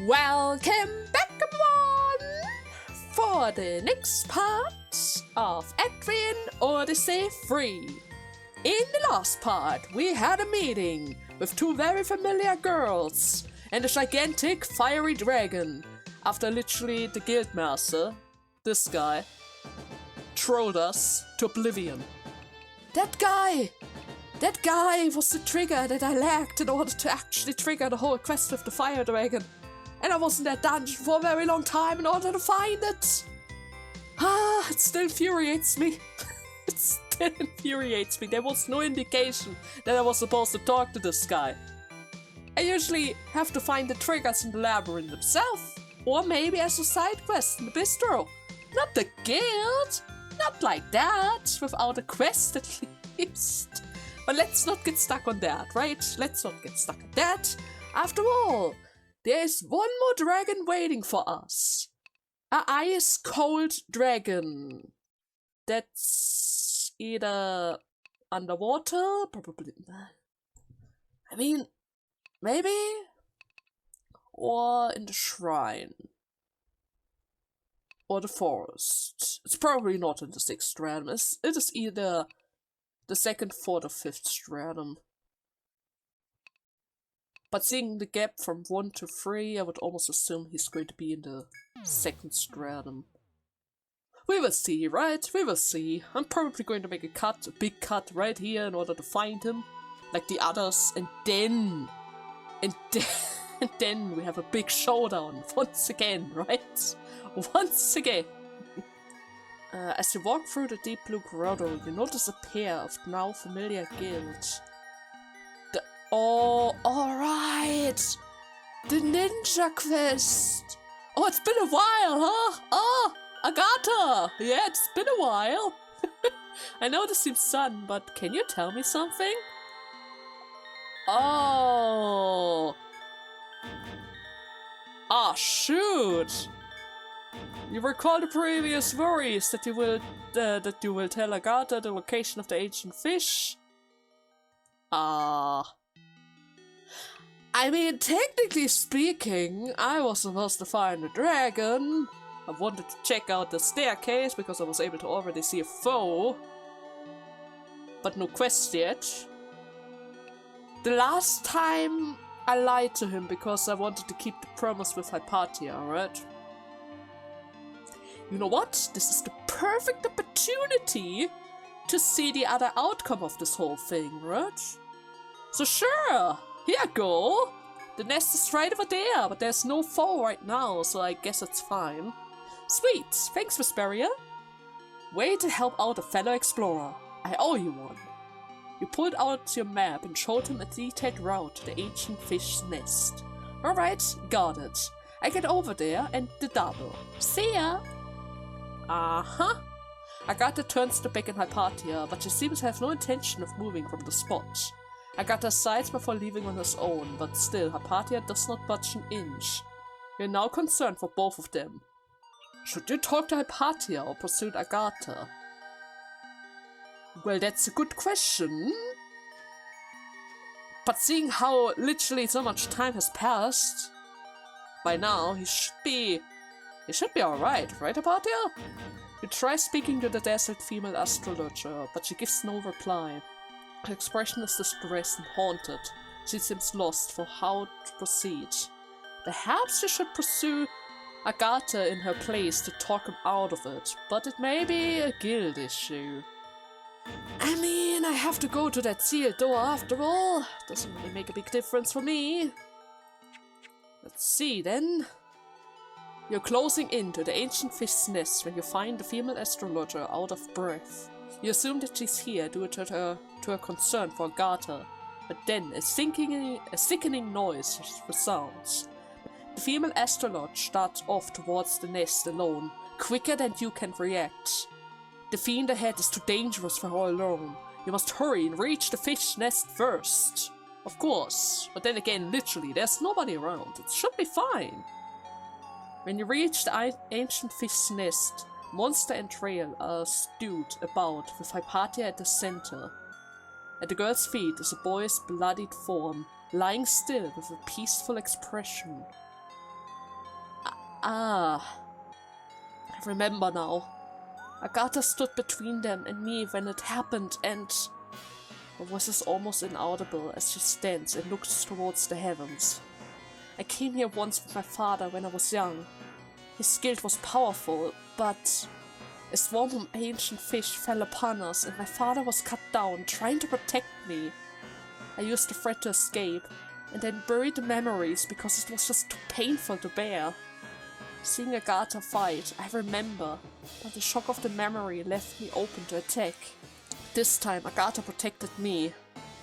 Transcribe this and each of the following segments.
Welcome back, everyone, for the next part of Etrian Odyssey 3. In the last part, we had a meeting with two very familiar girls and a gigantic fiery dragon after literally the guildmaster, this guy, trolled us to oblivion. That guy was the trigger that I lacked in order to actually trigger the whole quest with the fire dragon. And I was in that dungeon for a very long time in order to find it. It still infuriates me. It still infuriates me. There was no indication that I was supposed to talk to this guy. I usually have to find the triggers in the labyrinth itself. Or maybe as a side quest in the bistro. Not the guild. Not like that. Without a quest at least. But let's not get stuck on that, right? Let's not get stuck on that. After all, there's one more dragon waiting for us. A ice-cold dragon. That's either underwater, probably. I mean, maybe? Or in the shrine. Or the forest. It's probably not in the 6th stratum. It is either the 2nd, 4th, or 5th stratum. But seeing the gap from 1 to 3, I would almost assume he's going to be in the 2nd stratum. We will see, right? We will see. I'm probably going to make a big cut right here in order to find him, like the others, and then we have a big showdown once again, right? Once again. As you walk through the deep blue grotto, you notice a pair of now familiar guilds. Oh, alright! The ninja quest! Oh, it's been a while, huh? Oh, Argatar! Yeah, it's been a while. I know this seems sudden, but can you tell me something? Oh! Ah, shoot! You recall the previous worries that you will tell Argatar the location of the ancient fish? I mean, technically speaking, I was supposed to find a dragon. I wanted to check out the staircase because I was able to already see a foe. But no quest yet. The last time I lied to him because I wanted to keep the promise with Hypatia, right? You know what? This is the perfect opportunity to see the other outcome of this whole thing, right? So sure, here I go. The nest is right over there, but there's no foe right now, so I guess it's fine. Sweet, thanks, Vesperia. Way to help out a fellow explorer. I owe you one. You pulled out your map and showed him a detailed route to the ancient fish's nest. Alright, got it. I get over there and the double. See ya! Uh-huh. Argatar turns to beckon Hypatia, but she seems to have no intention of moving from the spot. Argatar sighs before leaving on his own, but still Hypatia does not budge an inch. You're now concerned for both of them. Should you talk to Hypatia or pursue Argatar? Well, that's a good question. But seeing how literally so much time has passed, by now he should be alright, right, Hypatia? You try speaking to the dazzled female astrologer, but she gives no reply. Her expression is distressed and haunted. She seems lost for how to proceed. Perhaps you should pursue Argatar in her place to talk him out of it, but it may be a guild issue. I mean, I have to go to that sealed door after all. Doesn't really make a big difference for me. Let's see then. You're closing in to the ancient fish's nest when you find the female astrologer out of breath. You assume that she's here due to her concern for Argatar, but then a sickening noise resounds. The female astrologer starts off towards the nest alone, quicker than you can react. The fiend ahead is too dangerous for her alone. You must hurry and reach the fish nest first. Of course, but then again, literally, there's nobody around. It should be fine. When you reach the ancient fish's nest, Monster and Trail are stewed about, with Hypatia at the center. At the girl's feet is a boy's bloodied form, lying still with a peaceful expression. Ah, I remember now. Argatar stood between them and me when it happened, and her voice is almost inaudible as she stands and looks towards the heavens. I came here once with my father when I was young. His guild was powerful, but a swarm of ancient fish fell upon us and my father was cut down, trying to protect me. I used the threat to escape, and then buried the memories because it was just too painful to bear. Seeing Argatar fight, I remember, but the shock of the memory left me open to attack. This time Argatar protected me.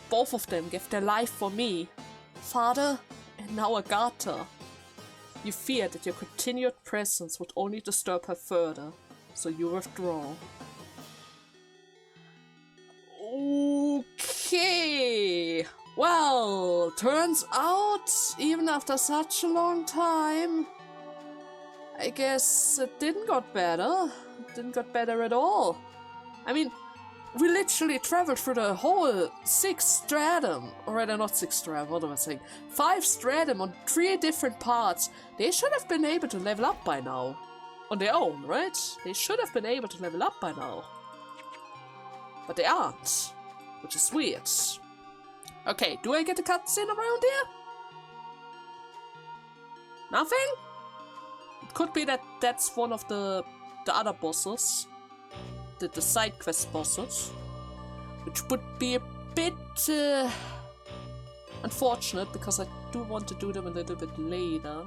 Both of them gave their life for me. Father, and now Argatar. You feared that your continued presence would only disturb her further, so you withdraw. Okay. Well, turns out, even after such a long time, I guess it didn't get better. It didn't get better at all. I mean, we literally traveled through the whole 6 stratum. Or rather, not 6 stratum, what am I saying? 5 stratum on 3 different parts. They should have been able to level up by now. On their own, right? They should have been able to level up by now. But they aren't. Which is weird. Okay, do I get a cutscene around here? Nothing? It could be that that's one of the other bosses. The side quest bosses. Which would be a bit unfortunate, because I do want to do them a little bit later.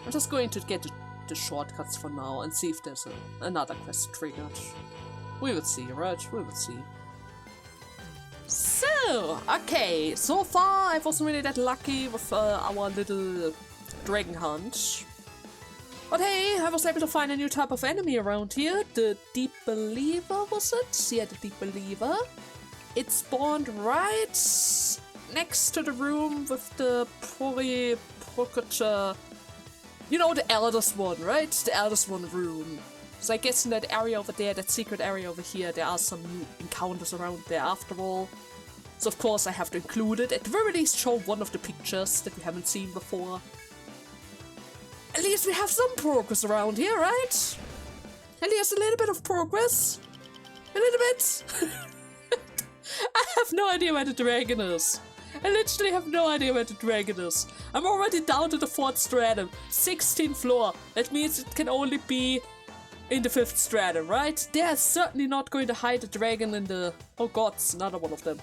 I'm just going to get the shortcuts for now and see if there's another quest triggered. We will see, right? We will see. So, okay, so far I wasn't really that lucky with our little dragon hunt. But hey, I was able to find a new type of enemy around here. The Deep Believer, was it? Yeah, the Deep Believer. It spawned right next to the room with the you know, the eldest one, right? The eldest one room. So I guess in that area over there, that secret area over here, there are some new encounters around there after all. So of course I have to include it. At the very least show one of the pictures that we haven't seen before. At least we have some progress around here, right? At least a little bit of progress. A little bit. I have no idea where the dragon is. I literally have no idea where the dragon is. I'm already down to the 4th stratum. 16th floor. That means it can only be in the 5th stratum, right? They're certainly not going to hide the dragon in the... Oh god, it's another one of them.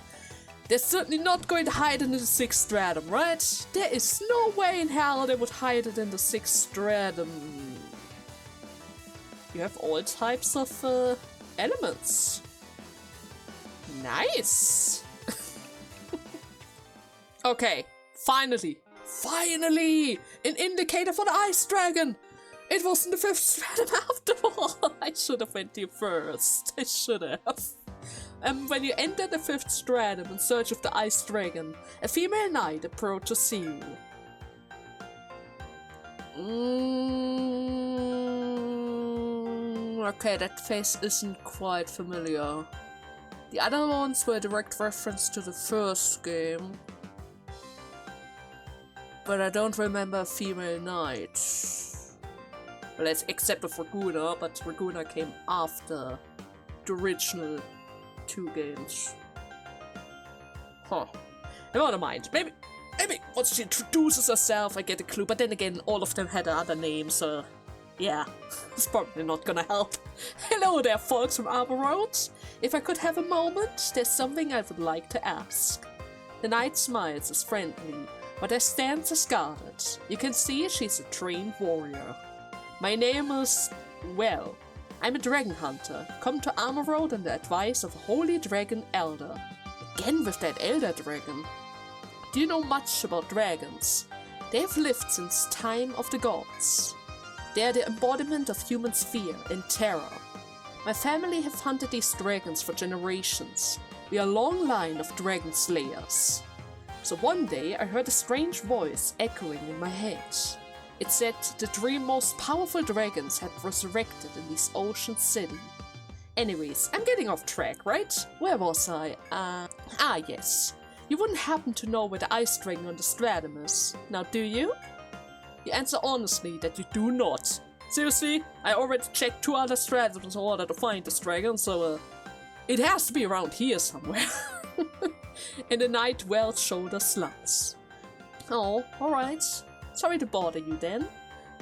They're certainly not going to hide it in the 6th stratum, right? There is no way in hell they would hide it in the 6th stratum. You have all types of elements. Nice! Okay, finally! Finally! An indicator for the ice dragon! It was in the 5th stratum after all! I should have went here first. I should have. When you enter the 5th stratum in search of the ice dragon, a female knight approaches you. Okay, that face isn't quite familiar. The other ones were a direct reference to the first game. But I don't remember a female knight. Well, except for Raguna, but Raguna came after the original 2 games. Huh. Never mind. Maybe once she introduces herself, I get a clue. But then again, all of them had other names, so yeah, it's probably not gonna help. Hello there, folks from Armor Road. If I could have a moment, there's something I would like to ask. The knight smiles as friendly, but her stance is guarded. You can see she's a trained warrior. My name is, well, I'm a dragon hunter, come to Armor Road on the advice of a holy dragon elder. Again with that elder dragon. Do you know much about dragons? They have lived since time of the gods. They are the embodiment of human fear and terror. My family have hunted these dragons for generations. We are a long line of dragon slayers. So one day I heard a strange voice echoing in my head. It said the 3 most powerful dragons had resurrected in this ocean city. Anyways, I'm getting off track, right? Where was I? Yes. You wouldn't happen to know where the ice dragon on the stratum is, now do you? You answer honestly that you do not. Seriously, I already checked 2 other strategies in order to find this dragon, so it has to be around here somewhere. And the night well shoulder sluts. Oh, alright. Sorry to bother you then.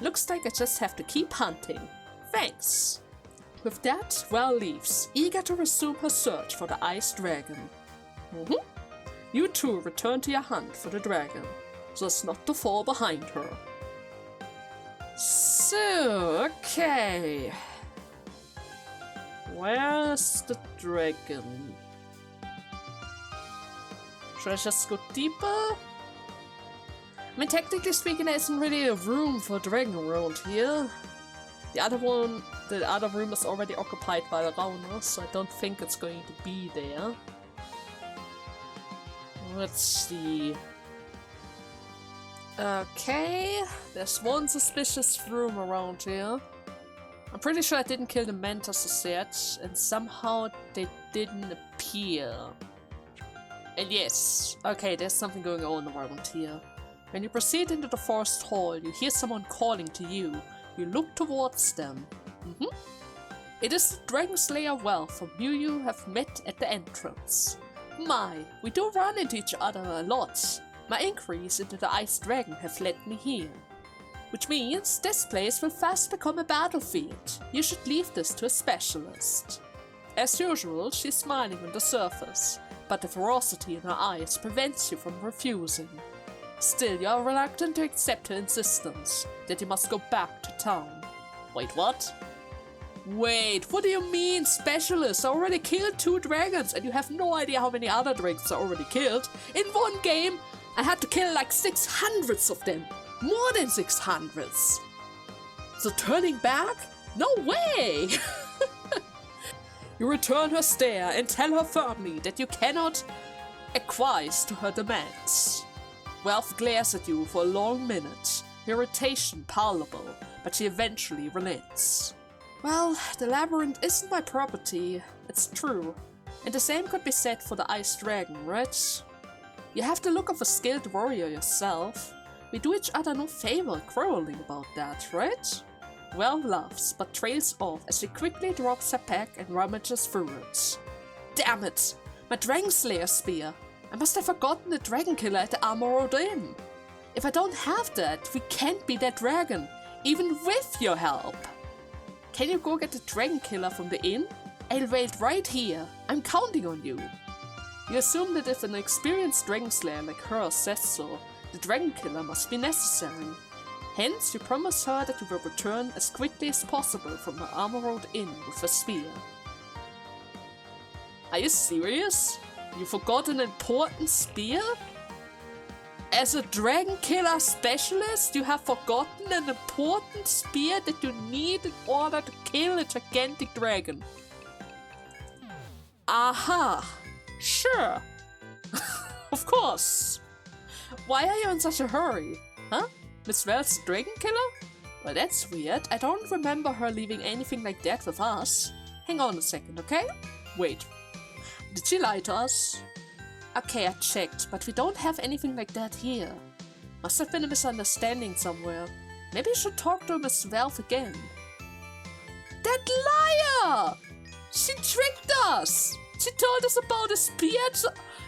Looks like I just have to keep hunting. Thanks. With that, Well leaves, eager to resume her search for the ice dragon. You two return to your hunt for the dragon, so as not to fall behind her. So, okay. Where's the dragon? Should I just go deeper? I mean, technically speaking, there isn't really a room for a dragon around here. The other room is already occupied by the Rauner, so I don't think it's going to be there. Let's see. Okay, there's one suspicious room around here. I'm pretty sure I didn't kill the mantises yet, and somehow they didn't appear. And yes, okay, there's something going on around here. When you proceed into the forest hall, you hear someone calling to you. You look towards them. It is the Dragon Slayer Welf from who you have met at the entrance. My, we do run into each other a lot. My inquiries into the Ice Dragon have led me here. Which means this place will fast become a battlefield. You should leave this to a specialist. As usual, she's smiling on the surface, but the ferocity in her eyes prevents you from refusing. Still, you are reluctant to accept her insistence that you must go back to town. Wait, what? Wait, what do you mean, specialists? I already killed 2 dragons, and you have no idea how many other dragons I already killed. In one game, I had to kill like 600 of them. More than 600. So turning back? No way! You return her stare and tell her firmly that you cannot acquiesce to her demands. Welf glares at you for a long minute, irritation palpable, but she eventually relents. Well, the labyrinth isn't my property, it's true. And the same could be said for the Ice Dragon, right? You have the look of a skilled warrior yourself. We do each other no favor quarreling about that, right? Well laughs, but trails off as she quickly drops her pack and rummages through it. Damn it! My Dragon Slayer spear! I must have forgotten the Dragon Killer at the Armored Inn. If I don't have that, we can't beat that dragon, even with your help. Can you go get the Dragon Killer from the inn? I'll wait right here. I'm counting on you. You assume that if an experienced Dragon Slayer like her says so, the Dragon Killer must be necessary. Hence, you promise her that you will return as quickly as possible from the Armored Inn with a spear. Are you serious? You forgot an important spear? As a Dragon Killer specialist, you have forgotten an important spear that you need in order to kill a gigantic dragon. Aha! Sure! Of course! Why are you in such a hurry? Huh? Miss Wells' Dragon Killer? Well, that's weird. I don't remember her leaving anything like that with us. Hang on a second, okay? Wait. Did she lie to us? Okay, I checked, but we don't have anything like that here. Must have been a misunderstanding somewhere. Maybe you should talk to Miss Welf again. That liar! She tricked us! She told us about a spear.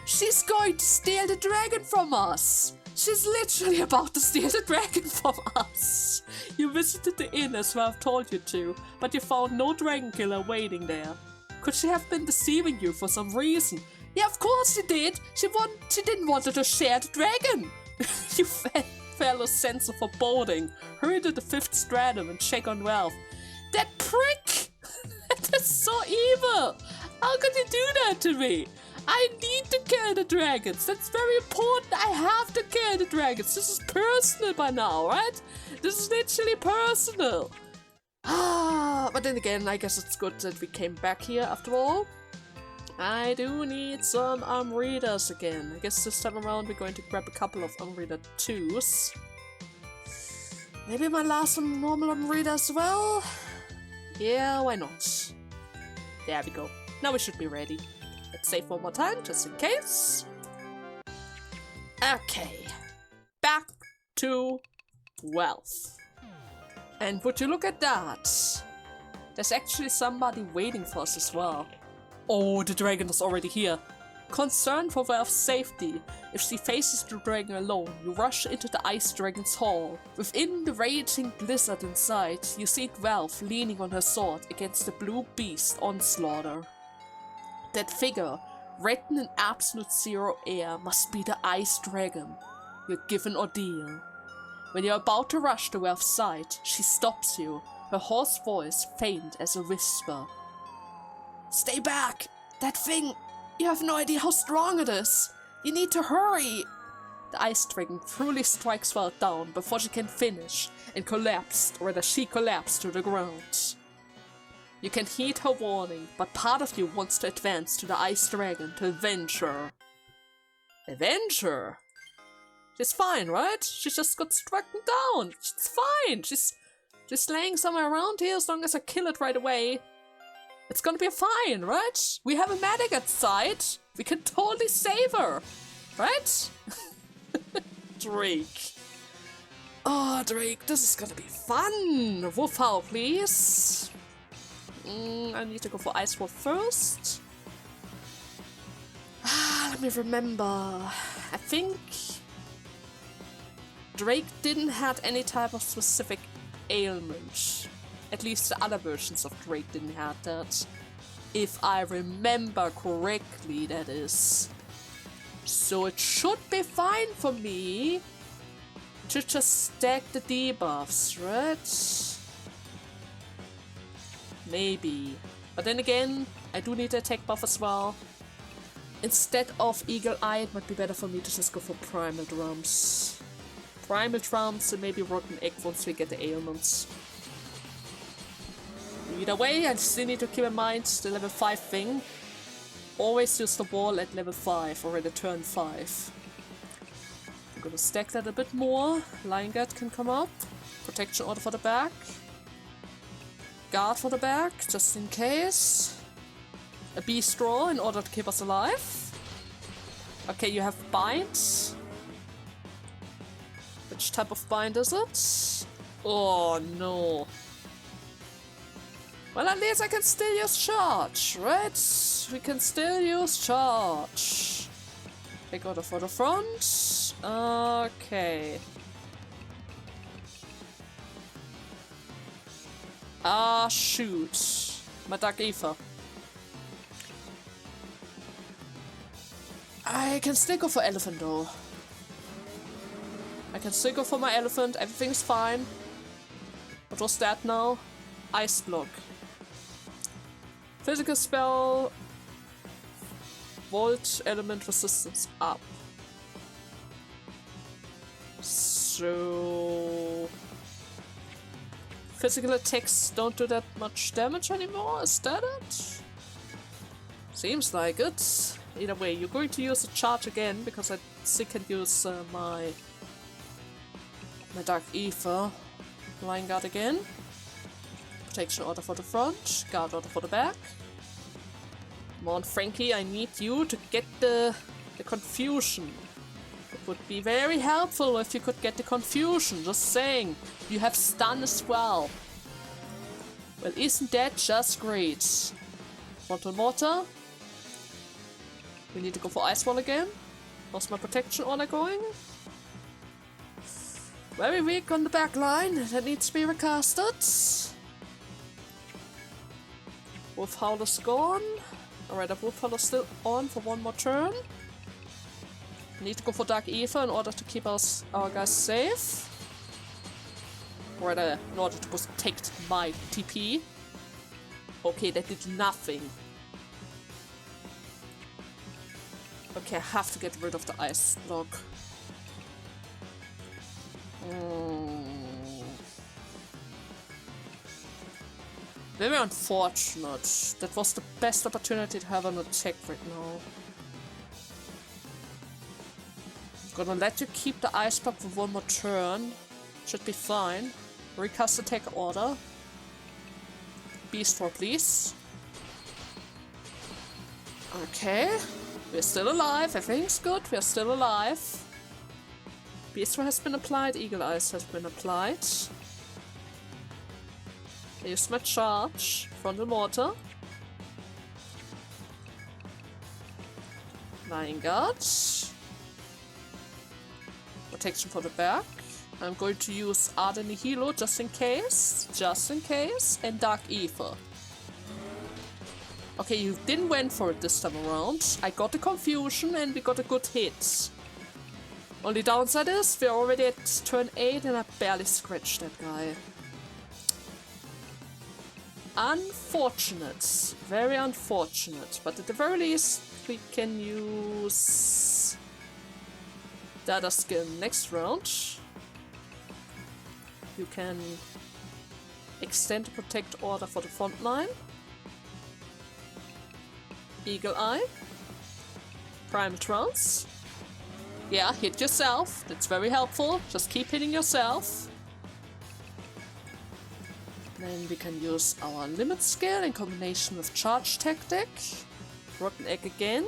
She's going to steal the dragon from us. She's literally about to steal the dragon from us. You visited the inn as Welf told you to, but you found no dragon killer waiting there. Could she have been deceiving you for some reason? Yeah, of course she did. She didn't want her to share the dragon. You fellow sense of foreboding. Hurry to the 5th stratum and check on Welf. That prick! That's so evil! How could you do that to me? I need to kill the dragons. That's very important. I have to kill the dragons. This is personal by now, right? This is literally personal. But then again, I guess it's good that we came back here after all. I do need some readers again. I guess this time around we're going to grab a couple of unreader 2s. Maybe my last normal unreader as well? Yeah, why not? There we go. Now we should be ready. Let's save one more time, just in case. Okay. Back to wealth. And would you look at that? There's actually somebody waiting for us as well. Oh, the dragon is already here. Concerned for Valve's safety, if she faces the dragon alone, you rush into the Ice Dragon's hall. Within the raging blizzard inside, you see Valve leaning on her sword against the blue beast Onslaughter. That figure, written in absolute zero air, must be the Ice Dragon, your given ordeal. When you're about to rush to Valve's side, she stops you, her hoarse voice faint as a whisper. Stay back! That thing! You have no idea how strong it is! You need to hurry! The Ice Dragon truly strikes Valve down before she can finish, and collapsed, or rather she collapsed to the ground. You can heed her warning, but part of you wants to advance to the Ice Dragon to avenge her. Avenge her? She's fine, right? She just got struck down. She's fine. She's just laying somewhere around here as long as I kill it right away. It's gonna be fine, right? We have a medic at site. We can totally save her, right? Drake. Oh, Drake, this is gonna be fun. Wolf Howl, please. I need to go for Ice Wolf first. Let me remember. I think Drake didn't have any type of specific ailment. At least the other versions of Drake didn't have that. If I remember correctly, that is. So it should be fine for me to just stack the debuffs, right? Maybe. But then again, I do need the attack buff as well. Instead of Eagle Eye, it might be better for me to just go for Primal Drums. Primal Drums and maybe Rotten Egg once we get the ailments. Either way, I still need to keep in mind the level 5 thing. Always use the wall at level 5 or at a turn 5. I'm gonna stack that a bit more. Lion Guard can come up. Protection Order for the back. Guard for the back, just in case. A Beast Roar in order to keep us alive. Okay, you have Bind. Which type of bind is it? Oh no. Well, at least I can still use charge, right? We can still use charge. Take order for the front. Okay. Ah, shoot. My Dark Aether. I can still go for Elephant though. I can still go for my Elephant, everything's fine. What was that now? Ice Block. Physical spell. Volt element resistance up. So... Physical attacks don't do that much damage anymore, is that it? Seems like it. Either way, you're going to use a charge again, because I still can use my Dark Aether. Lion Guard again. Protection Order for the front, Guard Order for the back. Come on, Frankie, I need you to get the confusion. It would be very helpful if you could get the confusion, just saying. You have stun as well. Well, isn't that just great? Frontal Mortar. We need to go for Ice Wall again. How's my Protection Order going? Very weak on the back line. That needs to be recasted. Wolf Howl is gone. Alright, the Wolf Howl is still on for one more turn. Need to go for Dark Aether in order to keep our guys safe. Or rather, in order to protect my TP. Okay, that did nothing. Okay, I have to get rid of the Ice Block. Very unfortunate. That was the best opportunity to have an attack right now. I'm gonna let you keep the Ice Block for one more turn. Should be fine. Recast attack order. Beast Roar, please. Okay. We're still alive. Everything's good. We're still alive. Beast has been applied, Eagle Eyes has been applied. I use my charge, Frontal Mortar. Flying Guard. Protection for the back. I'm going to use Arda Nihilo just in case, and Dark Ether. Okay, you didn't went for it this time around. I got the confusion and we got a good hit. Only downside is we're already at turn 8 and I barely scratched that guy. Unfortunate. Very unfortunate. But at the very least, we can use Data Skin next round. You can extend the Protect Order for the front line. Eagle Eye. Primal Trance. Yeah, hit yourself. That's very helpful. Just keep hitting yourself. Then we can use our Limit Skill in combination with Charge Tactic. Rotten Egg again.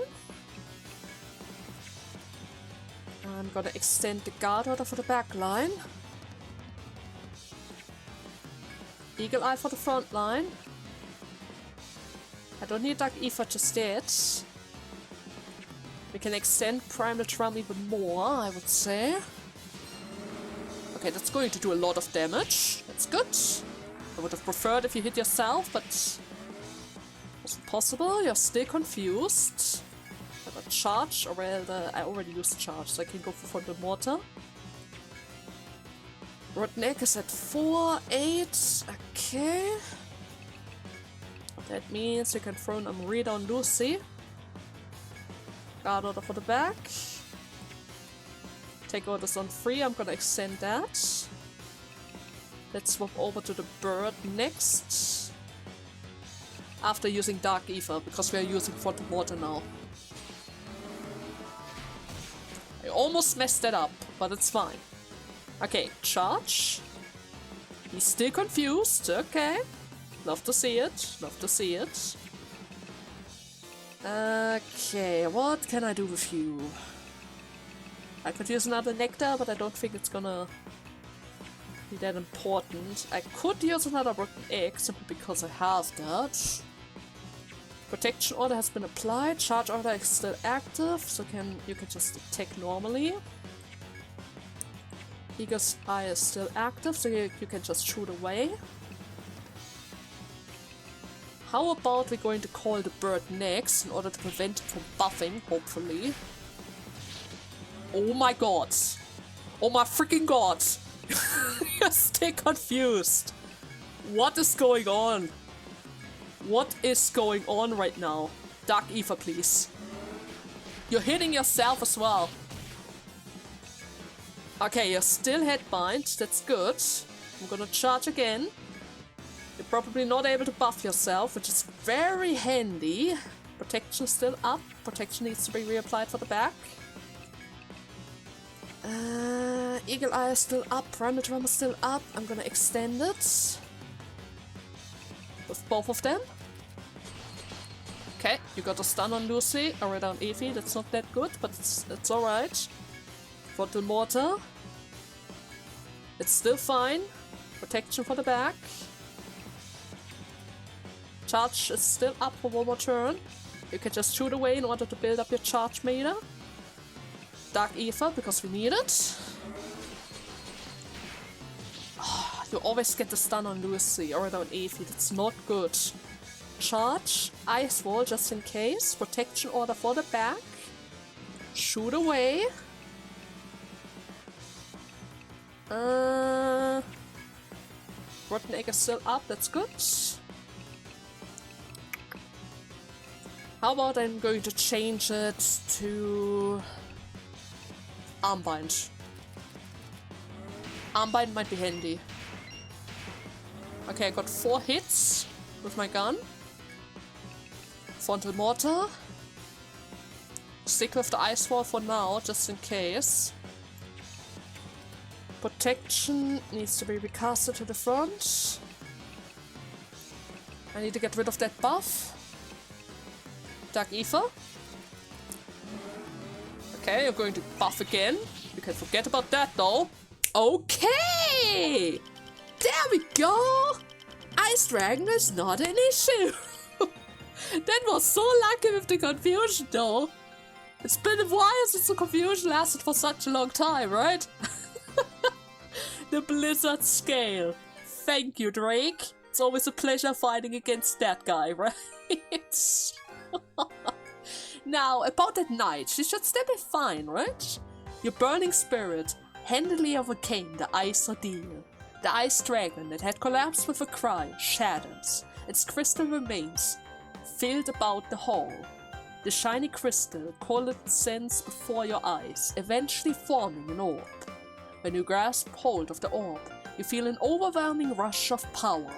I'm gonna extend the Guard Order for the back line. Eagle Eye for the front line. I don't need Dark Ether just yet. We can extend Primal Drum even more, I would say. Okay, that's going to do a lot of damage. That's good. I would have preferred if you hit yourself, but wasn't possible. You're still confused. I got charge, or rather, I already used charge, so I can go for Frontal Mortar. Rotten Egg is at 4, 8. Okay. That means you can throw an Amrita on Lucy. Guard Order for the back. Take orders on 3, I'm gonna extend that. Let's swap over to the bird next. After using Dark Ether, because we are using Frontal Mortar now. I almost messed that up, but it's fine. Okay, charge. He's still confused, okay. Love to see it, love to see it. Okay, what can I do with you? I could use another Nectar, but I don't think it's gonna be that important. I could use another Rotten Egg, simply because I have that. Protection Order has been applied, Charge Order is still active, so you can just attack normally. Eagle's Eye is still active, so you can just shoot away. How about we're going to call the bird next in order to prevent it from buffing, hopefully. Oh my god. Oh my freaking god. You're still confused. What is going on? What is going on right now? Dark Ether, please. You're hitting yourself as well. Okay, you're still headbind. That's good. I'm gonna charge again. You're probably not able to buff yourself, which is very handy. Protection is still up. Protection needs to be reapplied for the back. Eagle Eye is still up. Primal Drum is still up. I'm gonna extend it. With both of them. Okay, you got a stun on Lucy. Already on Evie. That's not that good, but it's alright. Frontal Mortar. It's still fine. Protection for the back. Charge is still up for one more turn. You can just shoot away in order to build up your charge meter. Dark Ether, because we need it. Oh, you always get the stun on Lucy or on Evie. That's not good. Charge, Ice Wall just in case. Protection Order for the back. Shoot away. Rotten Egg is still up, that's good. How about I'm going to change it to Armbind. Armbind might be handy. Okay, I got 4 hits with my gun. Frontal Mortar. Stick with the Ice Wall for now, just in case. Protection needs to be recasted to the front. I need to get rid of that buff. Dark Ether. Okay, you're going to buff again. You can forget about that though. Okay! There we go! Ice Dragon is not an issue. That was so lucky with the confusion though. It's been a while since the confusion lasted for such a long time, right? The Blizzard scale. Thank you, Drake. It's always a pleasure fighting against that guy, right? Now, about that night, she should still be fine, right? Your burning spirit handily overcame the ice ordeal. The ice dragon that had collapsed with a cry shatters. Its crystal remains filled about the hall. The shiny crystal coalesces before your eyes, eventually forming an orb. When you grasp hold of the orb, you feel an overwhelming rush of power.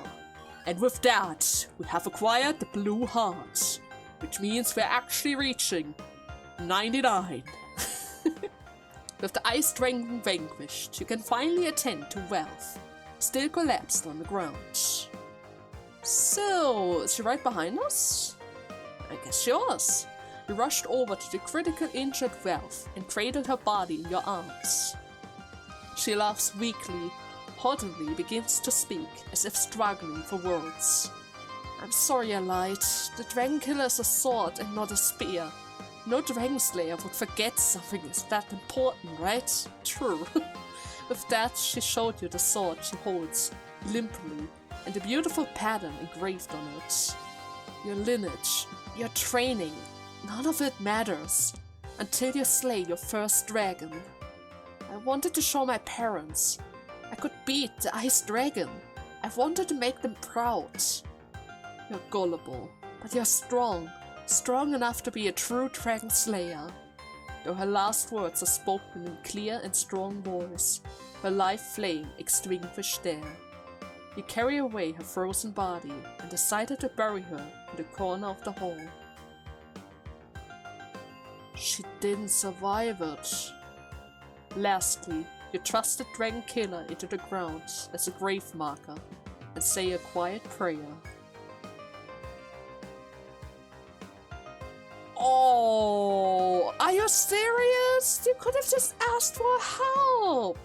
And with that, we have acquired the blue heart, which means we're actually reaching 99. With the ice dragon vanquished, you can finally attend to wealth, still collapsed on the ground. So, is she right behind us? I guess she was. You rushed over to the critical injured Wealth and cradled her body in your arms. She laughs weakly, haughtily begins to speak, as if struggling for words. I'm sorry I lied. The Dragon Killer is a sword and not a spear. No Dragon Slayer would forget something is that important, right? True. With that, she showed you the sword she holds, limply, and the beautiful pattern engraved on it. Your lineage, your training, none of it matters, until you slay your first dragon. I wanted to show my parents I could beat the Ice Dragon. I wanted to make them proud. You're gullible, but you're strong. Strong enough to be a true Dragon Slayer. Though her last words are spoken in clear and strong voice, her life flame extinguished there. You carry away her frozen body and decided to bury her in the corner of the hall. She didn't survive it. Lastly, you thrust the Dragon Killer into the ground as a grave marker and say a quiet prayer. Oh, are you serious? You could have just asked for help.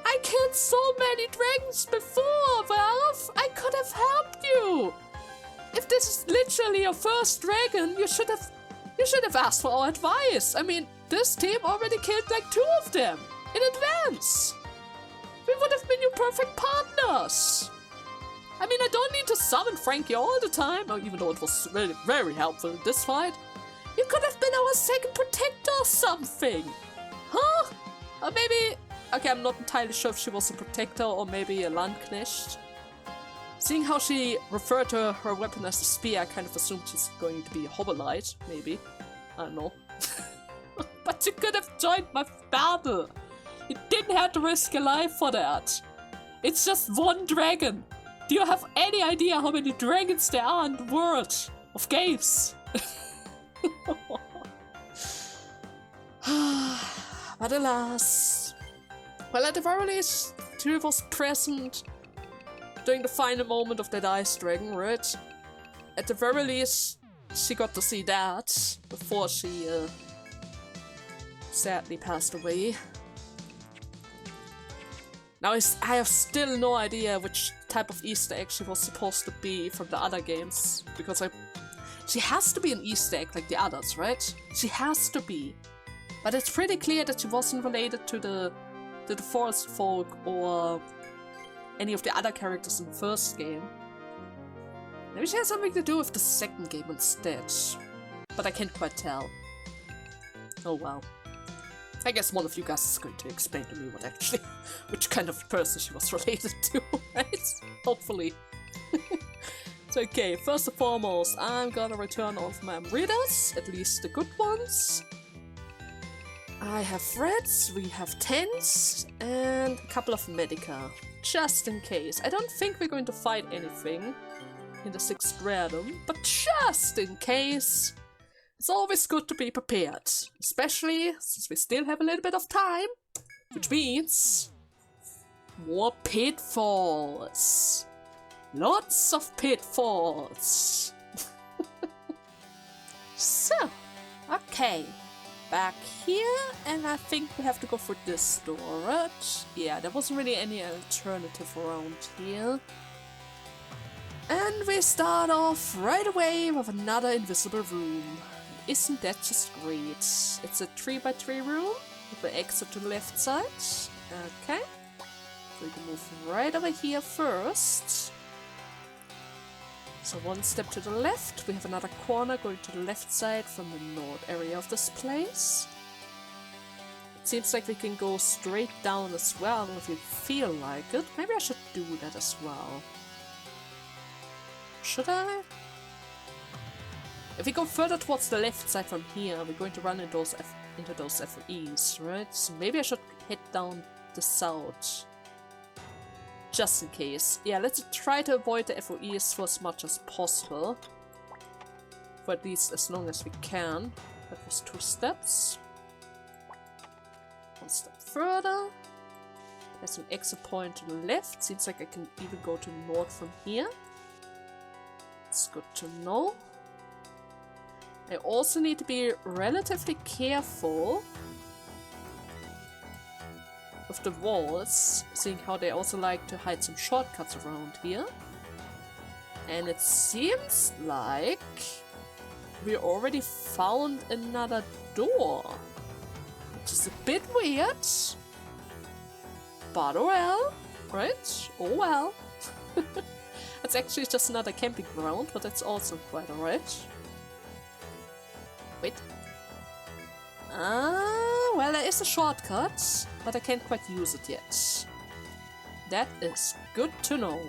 I killed so many dragons before, Valve. I could have helped you. If this is literally your first dragon, you should have asked for our advice. I mean, this team already killed like 2 of them in advance. We would have been your perfect partners. I mean, I don't need to summon Frankie all the time, even though it was really very helpful in this fight. You could have been our second protector or something. Huh? Or maybe... Okay, I'm not entirely sure if she was a protector or maybe a Landknecht. Seeing how she referred to her weapon as a spear, I kind of assumed she's going to be a hoplite, maybe. I don't know. But you could have joined my battle. You didn't have to risk your life for that. It's just one dragon. Do you have any idea how many dragons there are in the world of games? But alas. Well, at the very least, she was present during the final moment of that ice dragon, right? At the very least, she got to see that before she sadly passed away. Now, I have still no idea which type of Easter egg she was supposed to be from the other games, because she has to be an Easter egg like the others, right? She has to be. But it's pretty clear that she wasn't related to the forest folk or any of the other characters in the first game. Maybe she has something to do with the second game instead. But I can't quite tell. Oh well. I guess one of you guys is going to explain to me which kind of person she was related to, right? Hopefully. So okay, first and foremost, I'm gonna return all of my readers, at least the good ones. I have Reds, we have Tents, and a couple of Medica, just in case. I don't think we're going to fight anything in the 6th Stratum, but just in case, it's always good to be prepared, especially since we still have a little bit of time, which means more pitfalls. Lots of pitfalls. So, okay. back here, and I think we have to go for this door, right? Yeah, there wasn't really any alternative around here. And we start off right away with another invisible room. Isn't that just great? It's a 3x3 room with an exit to the left side. Okay. We can move right over here first. So one step to the left, we have another corner going to the left side from the north area of this place. It seems like we can go straight down as well if we feel like it. Maybe I should do that as well. Should I? If we go further towards the left side from here, we're going to run into those FOEs, right? So maybe I should head down the south. Just in case. Yeah, let's try to avoid the FOEs for as much as possible. For at least as long as we can. That was 2 steps. 1 step further. There's an exit point to the left. Seems like I can even go to the north from here. It's good to know. I also need to be relatively careful with the walls, seeing how they also like to hide some shortcuts around here. And it seems like we already found another door, which is a bit weird, but oh well, right? Oh well. It's actually just another camping ground, but that's also quite alright. Wait. Well, there is a shortcut, but I can't quite use it yet. That is good to know.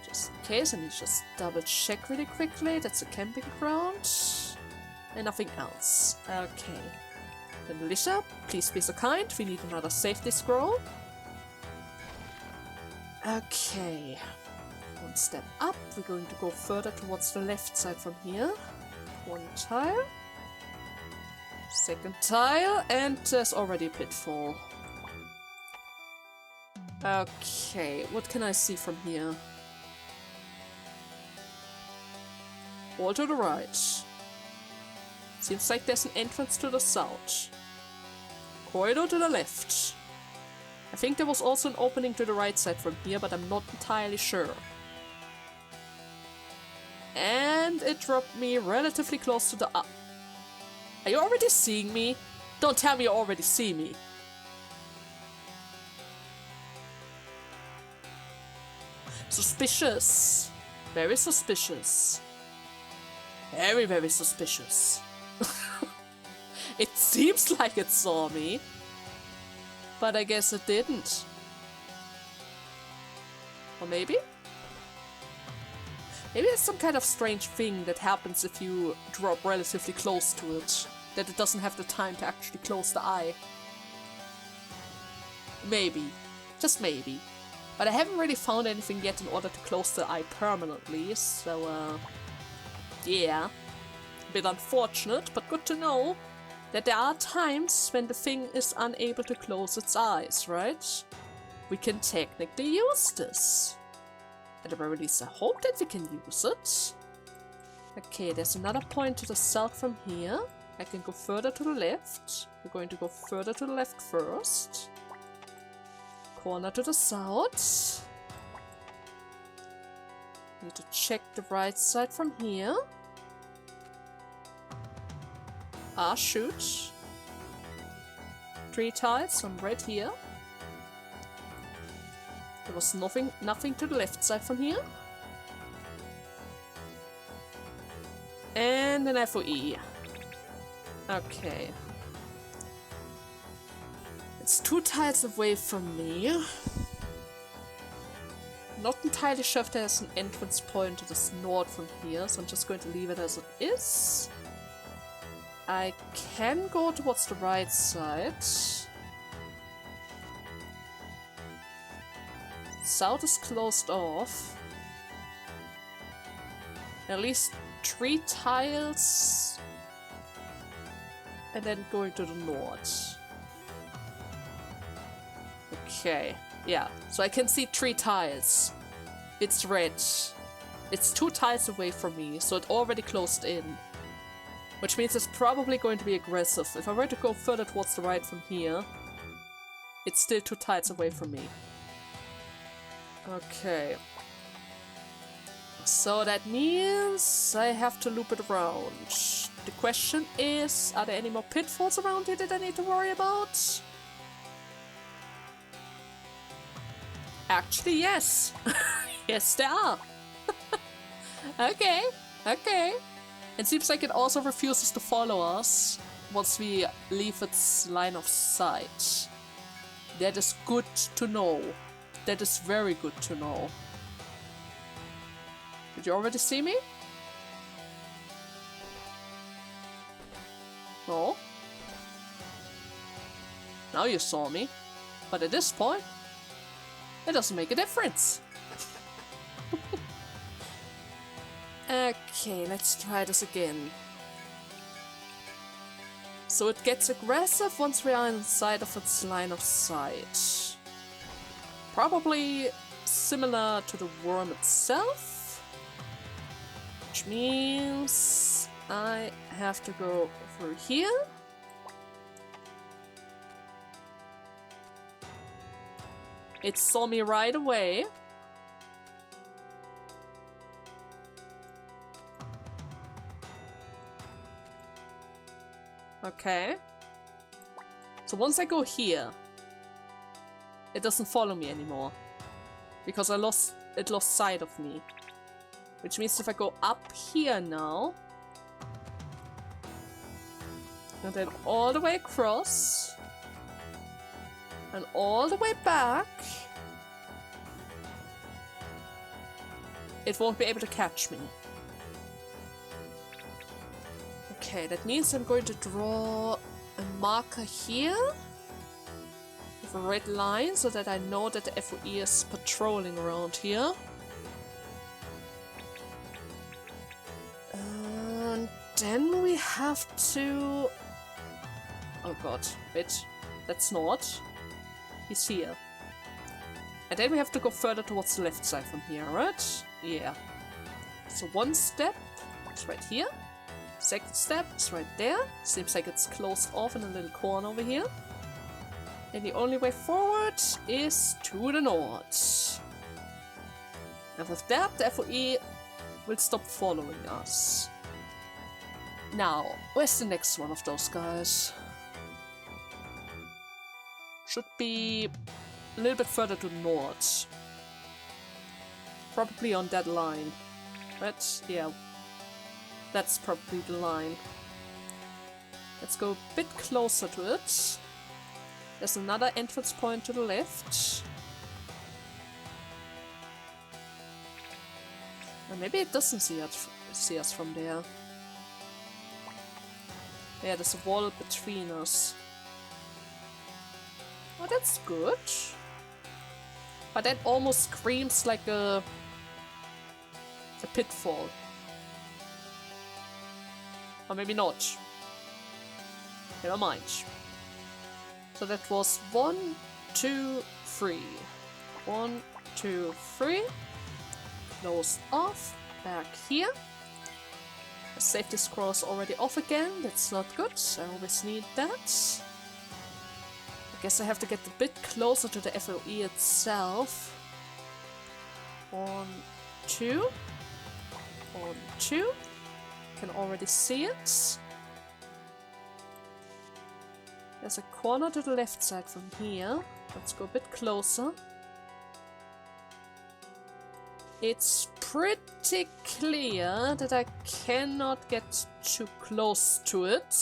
Just in case, I need to just double check really quickly. That's a camping ground. And nothing else. Okay. Then Alicia, please be so kind. We need another safety scroll. Okay. 1 step up. We're going to go further towards the left side from here. 1 tile. 2nd tile, and there's already a pitfall. Okay, what can I see from here? Wall to the right. Seems like there's an entrance to the south. Corridor to the left. I think there was also an opening to the right side from here, but I'm not entirely sure. And it dropped me relatively close to the up. Are you already seeing me? Don't tell me you already see me. Suspicious. Very suspicious. Very, very suspicious. It seems like it saw me. But I guess it didn't. Or maybe? Maybe it's some kind of strange thing that happens if you drop relatively close to it. That it doesn't have the time to actually close the eye. Maybe. Just maybe. But I haven't really found anything yet in order to close the eye permanently, so yeah. A bit unfortunate, but good to know that there are times when the thing is unable to close its eyes, right? We can technically use this. At the very least, I hope that we can use it. Okay, there's another point to the south from here. I can go further to the left. We're going to go further to the left first. Corner to the south. Need to check the right side from here. Ah, shoot. 3 tiles, so I'm right here. There was nothing to the left side from here. And an FOE. Okay. It's 2 tiles away from me. Not entirely sure if there's an entrance point to the north from here, so I'm just going to leave it as it is. I can go towards the right side. South is closed off. At least 3 tiles. And then going to the north. Okay, yeah. So I can see 3 tiles. It's red. It's 2 tiles away from me, so it already closed in. Which means it's probably going to be aggressive. If I were to go further towards the right from here, it's still 2 tiles away from me. Okay. So that means I have to loop it around. The question is, are there any more pitfalls around here that I need to worry about? Actually, yes. Yes, there are. Okay, okay. It seems like it also refuses to follow us once we leave its line of sight. That is good to know. That is very good to know. Did you already see me? No? Now you saw me. But at this point, it doesn't make a difference. Okay, let's try this again. So it gets aggressive once we are inside of its line of sight. Probably similar to the worm itself. Which means I have to go through here. It saw me right away. Okay. So once I go here, it doesn't follow me anymore. Because it lost sight of me. Which means if I go up here now, and then all the way across, and all the way back, it won't be able to catch me. Okay, that means I'm going to draw a marker here with a red line so that I know that the FOE is patrolling around here. And then we have to... Oh god, wait, that's not. He's here. And then we have to go further towards the left side from here, right? Yeah. So one step, it's right here. Second step is right there. Seems like it's closed off in a little corner over here. And the only way forward is to the north. And with that, the FOE will stop following us. Now, where's the next one of those guys? Should be a little bit further to the north. Probably on that line. Right? Yeah. That's probably the line. Let's go a bit closer to it. There's another entrance point to the left. And maybe it doesn't see us from there. Yeah, there's a wall between us. Oh, that's good. But that almost screams like a pitfall. Or maybe not. Never mind. So that was 1, 2, 3. 1, 2, 3. Closed off. Back here. The safety scroll is already off again. That's not good. I always need that. I guess I have to get a bit closer to the FOE itself. 1, 2. 1, 2. Can already see it. There's a corner to the left side from here. Let's go a bit closer. It's pretty clear that I cannot get too close to it.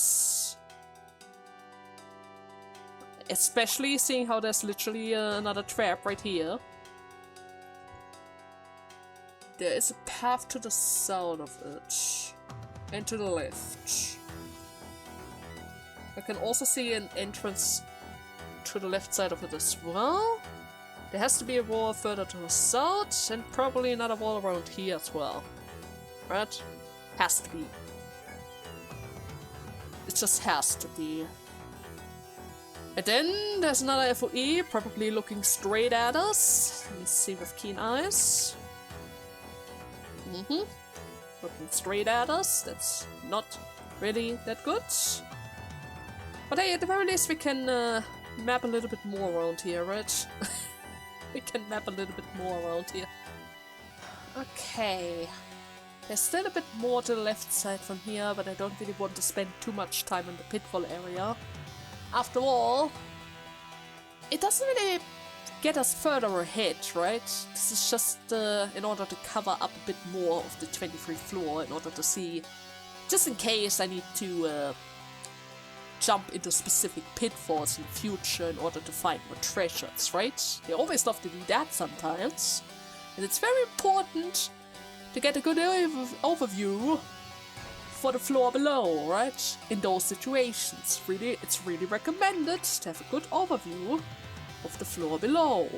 Especially seeing how there's literally another trap right here. There is a path to the south of it. And to the left. I can also see an entrance to the left side of it as well. There has to be a wall further to the south, and probably another wall around here as well. Right? Has to be. It just has to be. And then there's another FOE, probably looking straight at us. Let me see with keen eyes. Looking straight at us. That's not really that good. But hey, at the very least we can map a little bit more around here, right? We can map a little bit more around here. Okay. There's still a bit more to the left side from here, but I don't really want to spend too much time in the pitfall area. After all, it doesn't really get us further ahead, right? This is just in order to cover up a bit more of the 23 floor, in order to see, just in case I need to jump into specific pitfalls in the future in order to find more treasures, right? They always love to do that sometimes. And it's very important to get a good overview for the floor below, right? In those situations, it's really recommended to have a good overview of the floor below.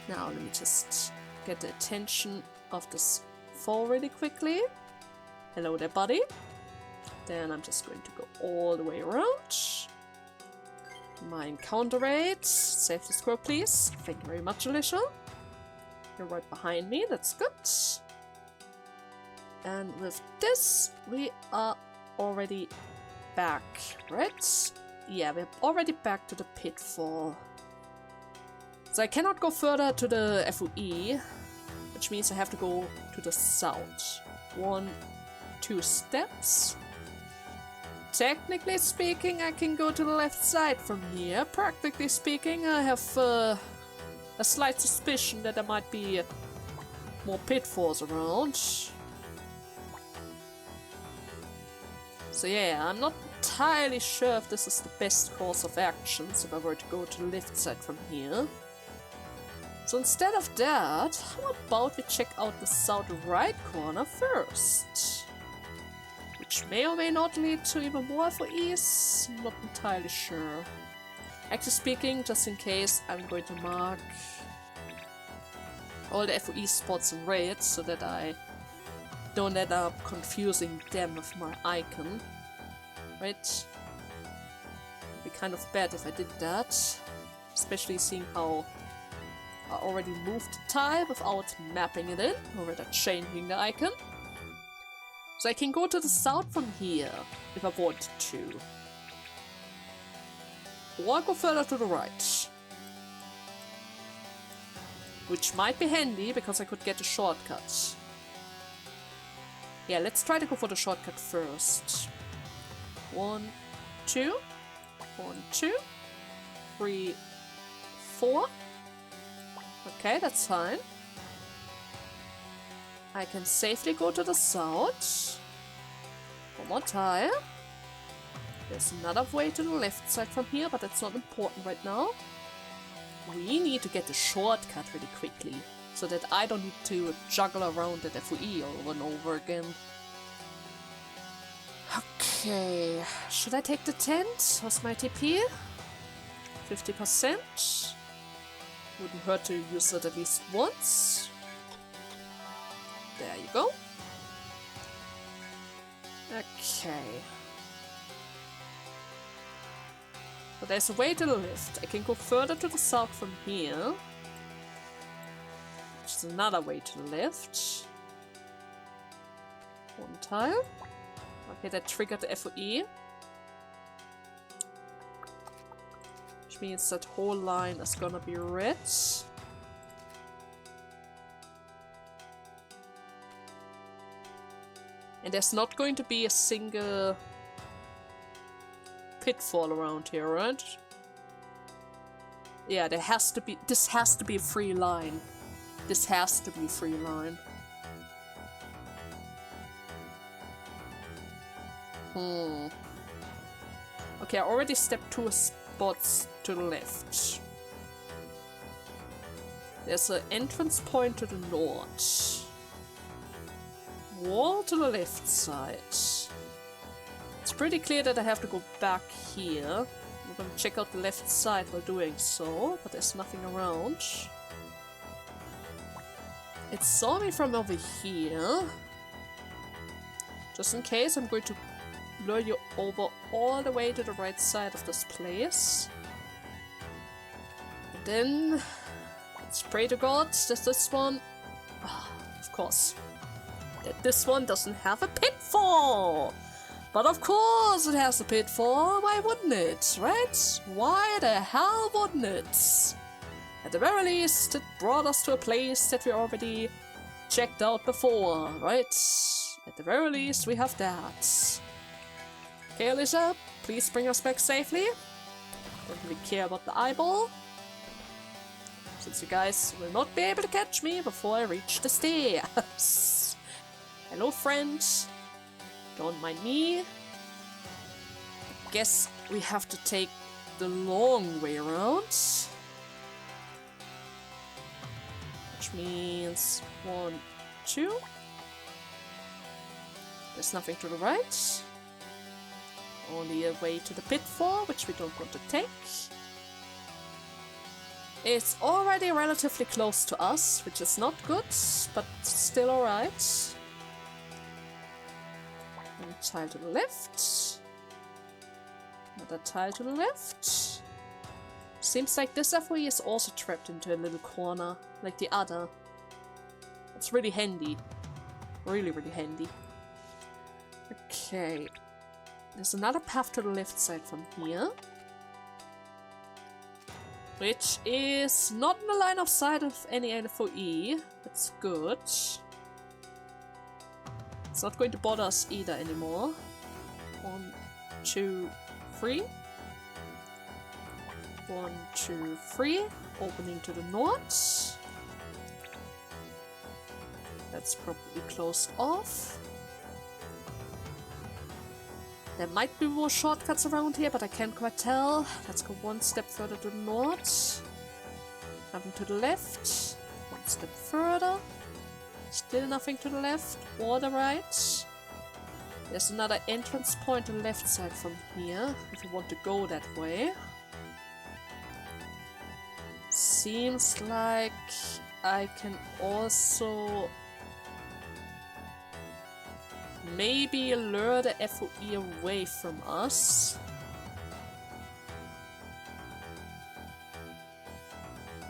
Now let me just get the attention of this foe really quickly. Hello there, buddy. Then I'm just going to go all the way around. My encounter rate. Save the scroll, please. Thank you very much, Alicia. You're right behind me, that's good. And with this, we are already back, right? Yeah, we're already back to the pitfall. So I cannot go further to the FOE, which means I have to go to the south. 1, 2 steps. Technically speaking, I can go to the left side from here. Practically speaking, I have a slight suspicion that there might be more pitfalls around. So yeah, I'm not entirely sure if this is the best course of actions if I were to go to the left side from here. So instead of that, how about we check out the south right corner first? Which may or may not lead to even more FOEs, I'm not entirely sure. Actually speaking, just in case, I'm going to mark all the FOE spots in red so that I don't end up confusing them with my icon. Right? It'd be kind of bad if I did that. Especially seeing how I already moved the tile without mapping it in, or rather changing the icon. So I can go to the south from here, if I wanted to. Or go further to the right. Which might be handy, because I could get a shortcut. Yeah, let's try to go for the shortcut first. 1, 2. 1, 2. 3, 4. Okay, that's fine. I can safely go to the south. One more time. There's another way to the left side from here, but that's not important right now. We need to get the shortcut really quickly, so that I don't need to juggle around at FOE over and over again. Okay, should I take the tent? What's my TP? 50%. Wouldn't hurt to use it at least once. There you go. Okay. But there's a way to the left. I can go further to the south from here. Which is another way to the left. One tile. Okay, that triggered the FOE. Which means that whole line is gonna be red. And there's not going to be a single pitfall around here, right? Yeah, there has to be. This has to be a free line. This has to be a free line. Okay, I already stepped 2 spots to the left. There's an entrance point to the north. Wall to the left side. It's pretty clear that I have to go back here. I'm gonna check out the left side while doing so, but there's nothing around. It saw me from over here. Just in case, I'm going to lure you over all the way to the right side of this place. And then, let's pray to God that this one, of course, that this one doesn't have a pitfall! But of course it has a pitfall, why wouldn't it, right? Why the hell wouldn't it? At the very least, it brought us to a place that we already checked out before, right? At the very least, we have that. Okay, Alicia, please bring us back safely. Don't really care about the eyeball, since you guys will not be able to catch me before I reach the stairs. Hello, friend. Don't mind me. Guess we have to take the long way around. Which means 1, 2. There's nothing to the right. Only a way to the pitfall, which we don't want to take. It's already relatively close to us, which is not good, but still alright. One tile to the left. Another tile to the left. Seems like this FOE is also trapped into a little corner, like the other. It's really handy. Really, really handy. Okay. There's another path to the left side from here. Which is not in the line of sight of any FOE. That's good. It's not going to bother us either anymore. 1, 2, 3. 1, 2, 3. Opening to the north. That's probably closed off. There might be more shortcuts around here, but I can't quite tell. Let's go one step further to the north. Nothing to the left. One step further. Still nothing to the left or the right. There's another entrance point on the left side from here, if you want to go that way. Seems like I can also maybe lure the FOE away from us.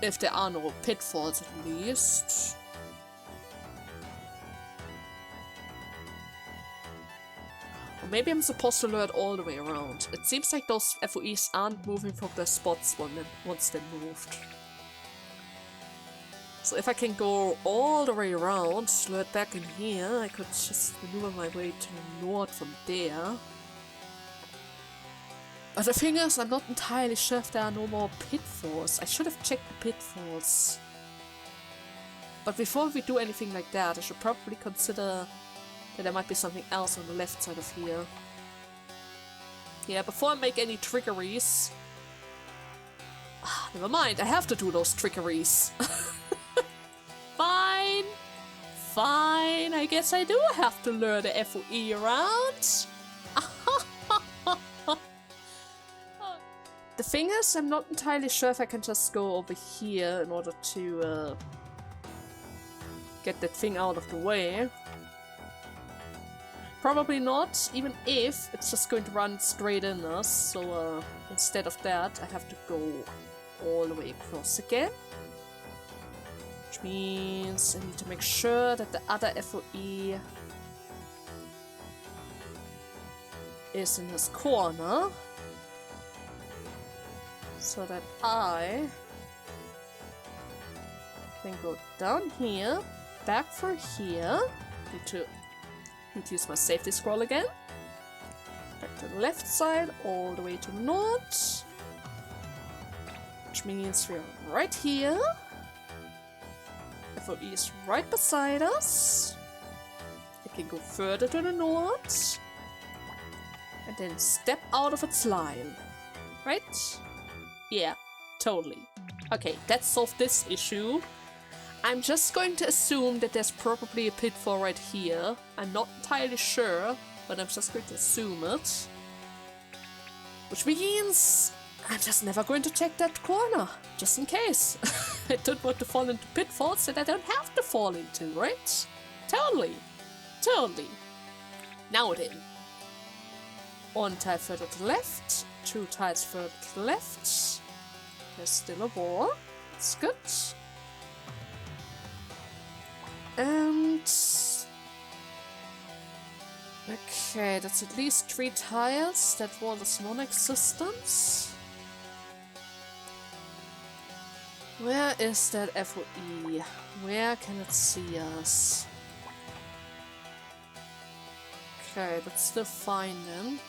If there are no pitfalls at least. Or maybe I'm supposed to lure it all the way around. It seems like those FOEs aren't moving from their spots once they're moved. So if I can go all the way around, lure it back in here, I could just maneuver my way to the north from there. But the thing is, I'm not entirely sure if there are no more pitfalls. I should have checked the pitfalls. But before we do anything like that, I should probably consider that there might be something else on the left side of here. Yeah, before I make any trickeries... never mind, I have to do those trickeries. Fine. Fine, I guess I do have to lure the FOE around. The thing is, I'm not entirely sure if I can just go over here in order to get that thing out of the way. Probably not, even if it's just going to run straight in us. So instead of that, I have to go all the way across again. Which means I need to make sure that the other FOE is in this corner. So that I can go down here, back for here. Need to use my safety scroll again. Back to the left side, all the way to the north. Which means we're right here. FOE is right beside us. I can go further to the north. And then step out of its line. Right? Yeah, totally. Okay, that solved this issue. I'm just going to assume that there's probably a pitfall right here. I'm not entirely sure, but I'm just going to assume it. Which means I'm just never going to check that corner, just in case. I don't want to fall into pitfalls that I don't have to fall into, right? Totally. Totally. Now then. One tile further to the left, 2 tiles further to the left. There's still a wall. That's good. And Okay, that's at least 3 tiles. That wall is non-existent. Where is that FOE? Where can it see us? Okay, that's still fine then.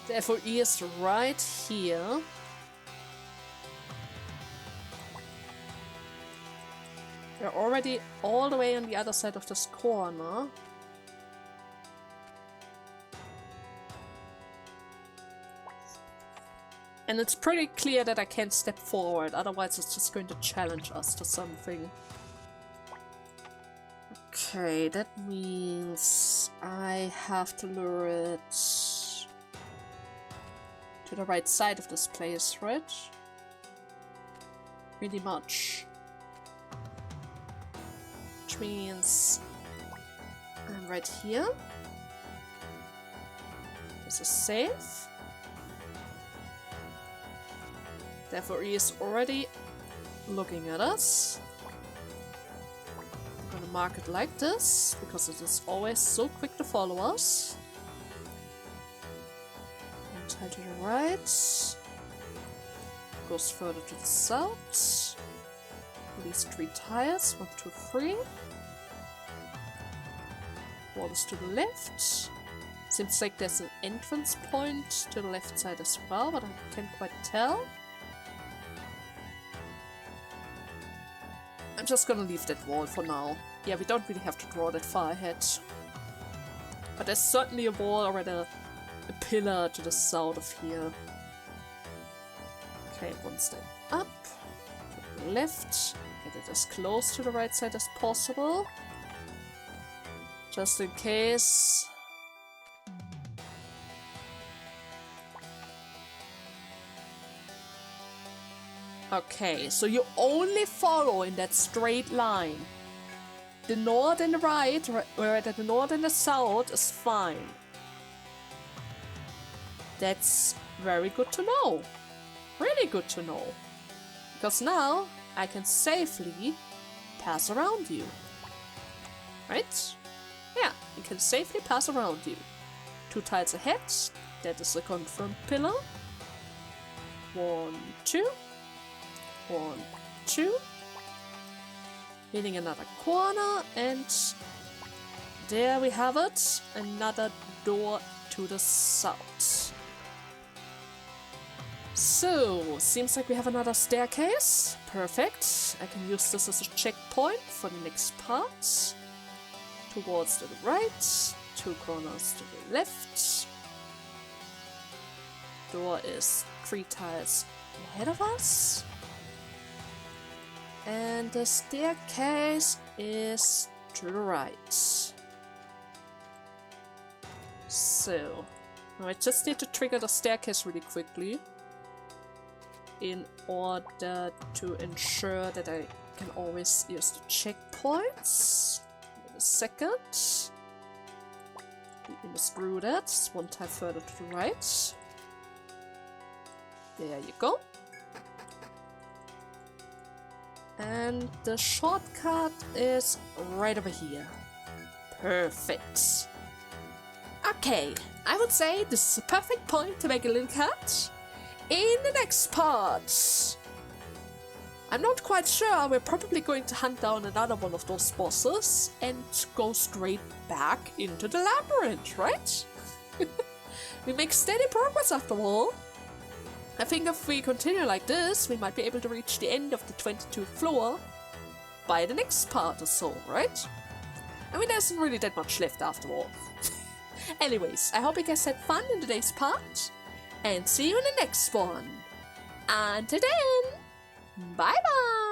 The FOE is right here. We're already all the way on the other side of this corner. And it's pretty clear that I can't step forward, otherwise it's just going to challenge us to something. Okay, that means I have to lure it to the right side of this place, right? Pretty much. Which means I'm right here. This is safe. Therefore, he is already looking at us. I'm gonna mark it like this, because it is always so quick to follow us. And tile to the right. Goes further to the south. At least 3 tiles. 1, 2, 3. Wall is to the left. Seems like there's an entrance point to the left side as well, but I can't quite tell. I'm just gonna leave that wall for now. Yeah, we don't really have to draw that far ahead. But there's certainly a wall or a pillar to the south of here. Okay, 1 step up, to the left, get it as close to the right side as possible. Just in case. Okay, so you only follow in that straight line. The north and the right, where the north and the south is fine. That's very good to know. Really good to know. Because now I can safely pass around you. Right? Yeah, you can safely pass around you. 2 tiles ahead. That is a confirmed pillar. 1, 2. 1, 2. Hitting another corner, and there we have it. Another door to the south. So, seems like we have another staircase. Perfect. I can use this as a checkpoint for the next part. 2 walls to the right, 2 corners to the left. Door is 3 tiles ahead of us. And the staircase is to the right. So, now I just need to trigger the staircase really quickly in order to ensure that I can always use the checkpoints. Wait a second. We must screw that. It's 1 tile further to the right. There you go. And the shortcut is right over here. Perfect. Okay, I would say this is a perfect point to make a little cut. In the next part, I'm not quite sure, we're probably going to hunt down another one of those bosses and go straight back into the labyrinth, right? We make steady progress after all. I think if we continue like this, we might be able to reach the end of the 22th floor by the next part or so, right? I mean, there isn't really that much left after all. Anyways, I hope you guys had fun in today's part, and see you in the next one. Until then, bye bye!